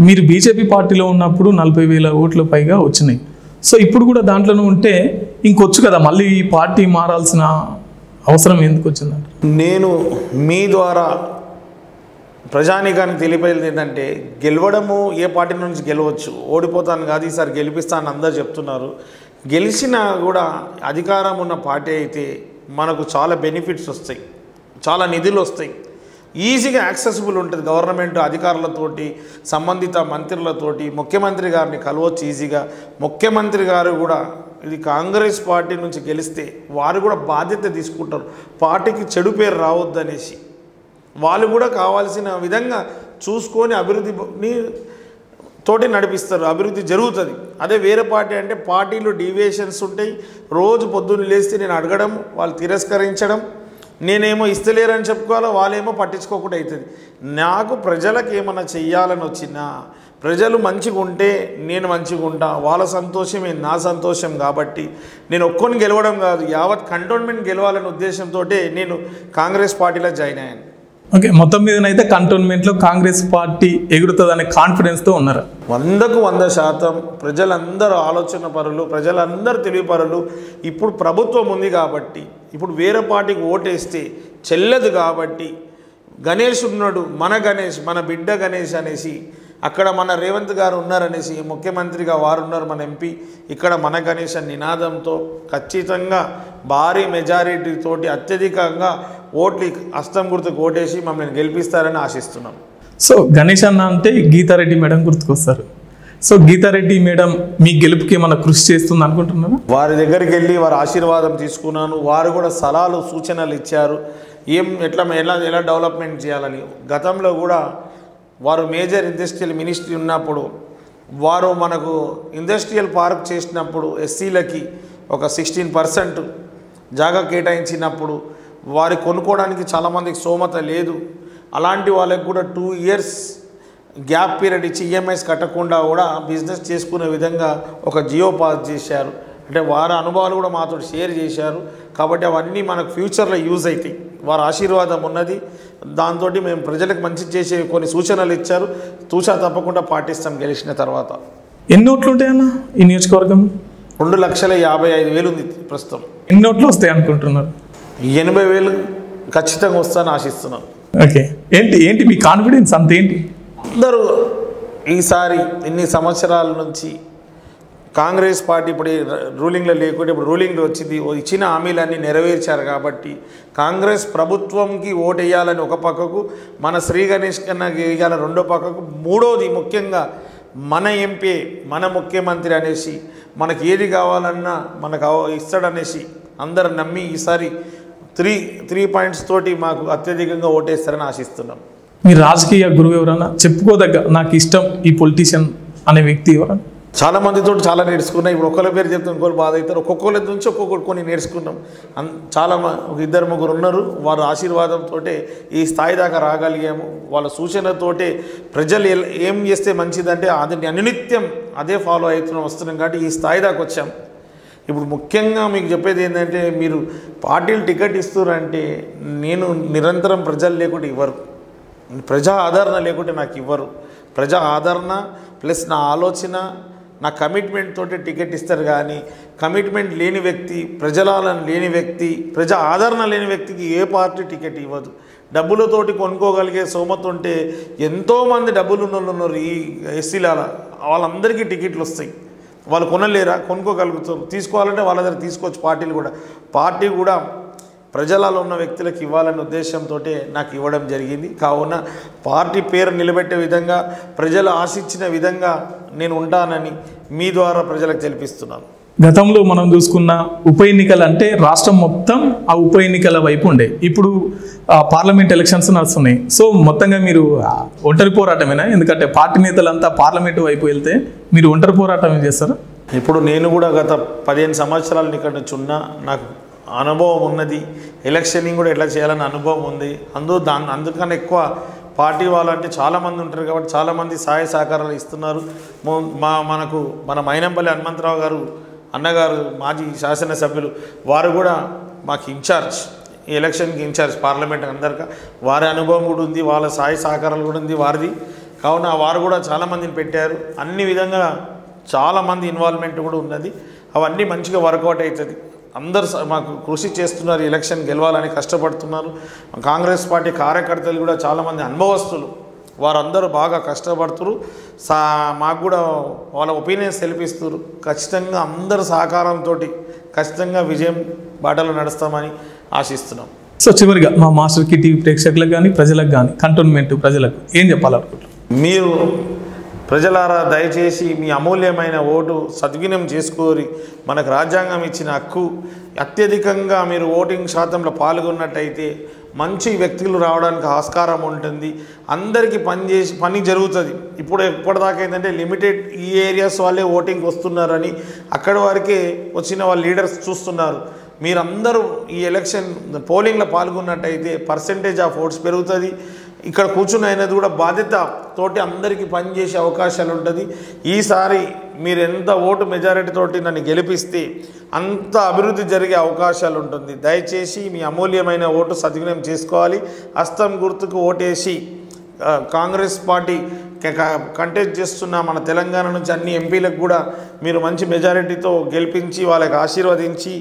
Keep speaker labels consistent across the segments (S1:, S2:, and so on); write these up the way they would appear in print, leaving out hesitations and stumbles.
S1: మీరు బీజేపీ పార్టీలో ఉన్నప్పుడు 40,000 ఓట్ల పైగా వచ్చినాయి. సో ఇప్పుడు కూడా దాంట్లోనే ఉంటే ఇంకొచ్చు కదా, మళ్ళీ ఈ పార్టీ మారాల్సిన అవసరం ఎందుకు వచ్చిందంట?
S2: నేను మీ ద్వారా ప్రజానీకానికి తెలిపేది ఏంటంటే, గెలవడము ఏ పార్టీ నుంచి గెలవచ్చు, ఓడిపోతాను కాదు ఈసారి గెలిపిస్తాను అందరు చెప్తున్నారు. గెలిచినా కూడా అధికారం ఉన్న పార్టీ అయితే మనకు చాలా బెనిఫిట్స్ వస్తాయి, చాలా నిధులు వస్తాయి, ఈజీగా యాక్సెసిబుల్ ఉంటుంది. గవర్నమెంట్ అధికారులతోటి, సంబంధిత మంత్రులతోటి ముఖ్యమంత్రి గారిని కలవచ్చు ఈజీగా. ముఖ్యమంత్రి గారు కూడా ఇది కాంగ్రెస్ పార్టీ నుంచి గెలిస్తే వారు కూడా బాధ్యత తీసుకుంటారు, పార్టీకి చెడు పేరు రావద్దనేసి వాళ్ళు కూడా కావాల్సిన విధంగా చూసుకొని అభివృద్ధిని తోటి నడిపిస్తారు, అభివృద్ధి జరుగుతుంది. అదే వేరే పార్టీ అంటే పార్టీలో డీవియేషన్స్ ఉంటాయి. రోజు పొద్దున్న లేస్తే నేను అడగడం, వాళ్ళు తిరస్కరించడం, నేనేమో ఇస్తలేరని చెప్పుకోవాలో వాళ్ళేమో పట్టించుకోకుండా అవుతుంది. నాకు ప్రజలకు ఏమైనా చెయ్యాలని వచ్చినా, ప్రజలు మంచిగా ఉంటే నేను మంచిగా ఉంటా, వాళ్ళ సంతోషమే నా సంతోషం. కాబట్టి నేను ఒక్కొని గెలవడం కాదు, యావత్ కంటోన్మెంట్ గెలవాలనే ఉద్దేశంతో నేను కాంగ్రెస్ పార్టీలో జాయిన్ అయ్యాను.
S1: ఓకే, మొత్తం మీదనైతే కంటోన్మెంట్లో కాంగ్రెస్ పార్టీ ఎగురుతుందనే కాన్ఫిడెన్స్తో ఉన్నారు.
S2: 100% ప్రజలందరూ ఆలోచన పరులు, ప్రజలందరూ తెలివిపరులు. ఇప్పుడు ప్రభుత్వం ఉంది కాబట్టి, ఇప్పుడు వేరే పార్టీకి ఓటేస్తే చెల్లదు కాబట్టి, గణేష్ ఉన్నాడు, మన గణేష్, మన బిడ్డ గణేష్ అనేసి, అక్కడ మన రేవంత్ గారు ఉన్నారనేసి, ముఖ్యమంత్రిగా వారు ఉన్నారు, మన ఎంపీ, ఇక్కడ మన గణేష్ అని నినాదంతో ఖచ్చితంగా భారీ మెజారిటీతోటి అత్యధికంగా ఓట్లు హస్తం గుర్తుకు ఓటేసి మమ్మల్ని గెలిపిస్తారని ఆశిస్తున్నాం.
S1: సో గణేష్ అన్న అంటే Geeta Reddy madam గుర్తుకొస్తారు. So Geeta Reddy madam మీ గెలుపుకి ఏమైనా కృషి చేస్తుంది అనుకుంటున్నారా?
S2: వారి దగ్గరికి వెళ్ళి వారి ఆశీర్వాదం తీసుకున్నాను. వారు కూడా సలహాలు సూచనలు ఇచ్చారు, ఎలా డెవలప్మెంట్ చేయాలని. గతంలో కూడా వారు మేజర్ ఇండస్ట్రియల్ మినిస్ట్రీ ఉన్నప్పుడు వారు మనకు ఇండస్ట్రియల్ పార్క్ చేసినప్పుడు ఎస్సీలకి ఒక 16% జాగా కేటాయించినప్పుడు వారి కొనుక్కోవడానికి చాలామందికి స్తోమత లేదు. అలాంటి వాళ్ళకి కూడా 2 years గ్యాప్ పీరియడ్ ఇచ్చి ఈఎంఐస్ కట్టకుండా కూడా బిజినెస్ చేసుకునే విధంగా ఒక జియో పాస్ చేశారు. అంటే వారి అనుభవాలు కూడా మాతో షేర్ చేశారు. కాబట్టి అవన్నీ మనకు ఫ్యూచర్లో యూజ్ అవుతాయి. వారి ఆశీర్వాదం ఉన్నది, దాంతో మేము ప్రజలకు మంచి చేసే కొన్ని సూచనలు ఇచ్చారు. తూచా తప్పకుండా పాటిస్తాం గెలిచిన తర్వాత.
S1: ఎన్ని ఓట్లు ఉంటాయన్న ఈ నియోజకవర్గం?
S2: 2,55,000 ఉంది ప్రస్తుతం.
S1: ఎన్ని ఓట్లు వస్తాయి అనుకుంటున్నారు?
S2: 80,000 ఖచ్చితంగా వస్తాయని ఆశిస్తున్నాను.
S1: ఓకే, ఏంటి మీ కాన్ఫిడెన్స్ అంత ఏంటి?
S2: అందరూ ఈసారి ఇన్ని సంవత్సరాల నుంచి కాంగ్రెస్ పార్టీ ఇప్పుడు రూలింగ్లో లేకుంటే ఇప్పుడు రూలింగ్లో వచ్చింది, ఇచ్చిన హామీలన్నీ నెరవేర్చారు. కాబట్టి కాంగ్రెస్ ప్రభుత్వంకి ఓటు వేయాలని ఒక పక్కకు, మన శ్రీ గణేష్ కన్నా వేయాలని రెండో పక్కకు, మూడోది ముఖ్యంగా మన ఎంపీ, మన ముఖ్యమంత్రి అనేసి మనకి ఏది కావాలన్నా మనకు ఇస్తాడనేసి అందరు నమ్మి ఈసారి 3 points తోటి మాకు అత్యధికంగా ఓటేస్తారని ఆశిస్తున్నాం.
S1: మీ రాజకీయ గురువు ఎవరన్నా, చెప్పుకోదగ్గ నాకు ఇష్టం ఈ పొలిటీషియన్ అనే వ్యక్తి ఎవరన్నా?
S2: చాలా మందితో చాలా నేర్చుకున్నాం. ఇప్పుడు ఒక్కళ్ళ పేరు చెప్తే ఇంకోళ్ళు బాధ అవుతారు. ఒక్కొక్కళ్ళ నుంచి ఒక్కొక్కటి కొన్ని నేర్చుకున్నాం. చాలా 2-3 ఉన్నారు. వారి ఆశీర్వాదంతో ఈ స్థాయి దాకా రాగలిగాము. వాళ్ళ సూచనతోటే ప్రజలు ఏం చేస్తే మంచిదంటే అది అనునిత్యం అదే ఫాలో వస్తున్నాం కాబట్టి ఈ స్థాయి దాకా వచ్చాం. ఇప్పుడు ముఖ్యంగా మీకు చెప్పేది ఏంటంటే, మీరు పార్టీలు టికెట్ ఇస్తున్నారంటే నేను నిరంతరం ప్రజలు లేకుంటే ఇవ్వరు, ప్రజా ఆదరణ లేకుంటే నాకు ఇవ్వరు. ప్రజా ఆదరణ ప్లస్ నా ఆలోచన, నా కమిట్మెంట్ తోటి టికెట్ ఇస్తారు. కానీ కమిట్మెంట్ లేని వ్యక్తి, ప్రజలను లేని వ్యక్తి, ప్రజా ఆదరణ లేని వ్యక్తికి ఏ పార్టీ టికెట్ ఇవ్వదు. డబ్బులతోటి కొనుక్కోగలిగే సోమత ఉంటే ఎంతోమంది డబ్బులు ఉన్నారు ఈ ఎస్సీల, వాళ్ళందరికీ టికెట్లు వస్తాయి. వాళ్ళు కొనలేరా? కొనుక్కోగలుగుతారు. తీసుకోవాలంటే వాళ్ళ దగ్గర తీసుకోవచ్చు. పార్టీ కూడా ప్రజలలో ఉన్న వ్యక్తులకు ఇవ్వాలనే ఉద్దేశంతో నాకు ఇవ్వడం జరిగింది. కావున పార్టీ పేరు నిలబెట్టే విధంగా, ప్రజలు ఆశించిన విధంగా నేను ఉంటానని మీ ద్వారా ప్రజలకు తెలిపిస్తున్నాను.
S1: గతంలో మనం చూసుకున్న ఉప ఎన్నికలు అంటే రాష్ట్రం మొత్తం ఆ ఉప ఎన్నికల వైపు ఉండే, ఇప్పుడు పార్లమెంట్ ఎలక్షన్స్ నడుస్తున్నాయి. సో మొత్తంగా మీరు ఒంటరి పోరాటమేనా? ఎందుకంటే పార్టీ నేతలంతా పార్లమెంటు వైపు వెళ్తే మీరు ఒంటరి పోరాటం చేస్తారా?
S2: ఇప్పుడు నేను కూడా గత 15 సంవత్సరాల ఇక్కడ నుంచి ఉన్నా, నాకు అనుభవం ఉన్నది. ఎలక్షనింగ్ కూడా ఎట్లా చేయాలని అనుభవం ఉంది. అందుకని ఎక్కువ పార్టీ వాళ్ళంటే చాలామంది ఉంటారు కాబట్టి చాలామంది సహాయ సహకారాలు ఇస్తున్నారు. మన మైనంపల్లి హనుమంతరావు గారు అన్నగారు, మాజీ శాసనసభ్యులు, వారు కూడా మాకు ఇన్ఛార్జ్, ఈ ఎలక్షన్కి ఇన్ఛార్జ్ పార్లమెంట్ అందరికీ. వారి అనుభవం కూడా ఉంది, వాళ్ళ సహాయ సహకారాలు కూడా ఉంది వారిది. కావున వారు కూడా చాలామందిని పెట్టారు. అన్ని విధంగా చాలామంది ఇన్వాల్వ్మెంట్ కూడా ఉన్నది. అవన్నీ మంచిగా వర్కౌట్ అవుతుంది. అందరు మాకు కృషి చేస్తున్నారు, ఎలక్షన్ గెలవాలని కష్టపడుతున్నారు. కాంగ్రెస్ పార్టీ కార్యకర్తలు కూడా చాలామంది అనుభవస్తులు, వారందరూ బాగా కష్టపడుతున్నారు. మాకు కూడా వాళ్ళ ఒపీనియన్స్ తెలిపిస్తున్నారు. ఖచ్చితంగా అందరు సహకారంతో ఖచ్చితంగా విజయం బాటలో నడుస్తామని ఆశిస్తున్నాం.
S1: సో చివరిగా మా మాస్టర్ కి టీవీ ప్రేక్షకులకు కానీ ప్రజలకు కానీ కంటోన్మెంట్ ప్రజలకు ఏం చెప్పాలనుకుంటున్నారు?
S2: మీరు ప్రజలారా దయచేసి మీ అమూల్యమైన ఓటు సద్వినియోగం చేసుకోరి. మనకు రాజ్యాంగం ఇచ్చిన హక్కు. అత్యధికంగా మీరు ఓటింగ్ శాతంలో పాల్గొన్నట్టయితే మంచి వ్యక్తులు రావడానికి ఆస్కారం ఉంటుంది. అందరికీ పని జరుగుతుంది. ఇప్పటిదాకా ఏంటంటే లిమిటెడ్ ఈ ఏరియాస్ వాళ్ళే ఓటింగ్కి వస్తున్నారని అక్కడి వరకే వచ్చిన వాళ్ళ లీడర్స్ చూస్తున్నారు. మీరందరూ ఈ ఎలక్షన్ పోలింగ్లో పాల్గొన్నట్టయితే పర్సెంటేజ్ ఆఫ్ ఓట్స్ పెరుగుతుంది. ఇక్కడ కూర్చుని అయినది కూడా బాధ్యతతోటి అందరికీ పనిచేసే అవకాశాలు ఉంటుంది. ఈసారి మీరు ఎంత ఓటు మెజారిటీతోటి నన్ను గెలిపిస్తే అంత అభివృద్ధి జరిగే అవకాశాలు ఉంటుంది. దయచేసి మీ అమూల్యమైన ఓటు సద్వినియోగం చేసుకోవాలి. హస్తం గుర్తుకు ఓటేసి కాంగ్రెస్ పార్టీ కంటెస్ట్ చేస్తున్న మన తెలంగాణ నుంచి అన్ని ఎంపీలకు కూడా మీరు మంచి మెజారిటీతో గెలిపించి వాళ్ళకి ఆశీర్వదించి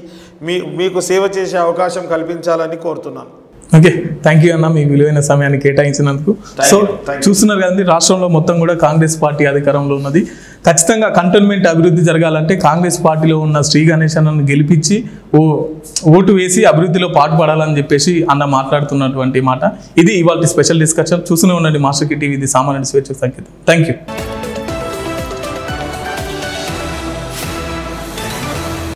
S2: మీకు సేవ చేసే అవకాశం కల్పించాలని కోరుతున్నాను.
S1: ఓకే, థ్యాంక్ యూ అన్న, మీ విలువైన సమయాన్ని కేటాయించినందుకు. సో చూస్తున్నారు కదండి, రాష్ట్రంలో మొత్తం కూడా కాంగ్రెస్ పార్టీ అధికారంలో ఉన్నది. ఖచ్చితంగా కంటోన్మెంట్ అభివృద్ధి జరగాలంటే కాంగ్రెస్ పార్టీలో ఉన్న శ్రీ గణేష్ అన్నను గెలిపించి ఓటు వేసి అభివృద్ధిలో పాటుపడాలని చెప్పేసి అన్న మాట్లాడుతున్నటువంటి మాట. ఇది ఇవాళ స్పెషల్ డిస్కషన్. చూస్తూనే ఉండండి మాస్టర్ కి టీవీ, ఇది సామాన్యుడి స్వేచ్ఛ సంకేతం. Thank you.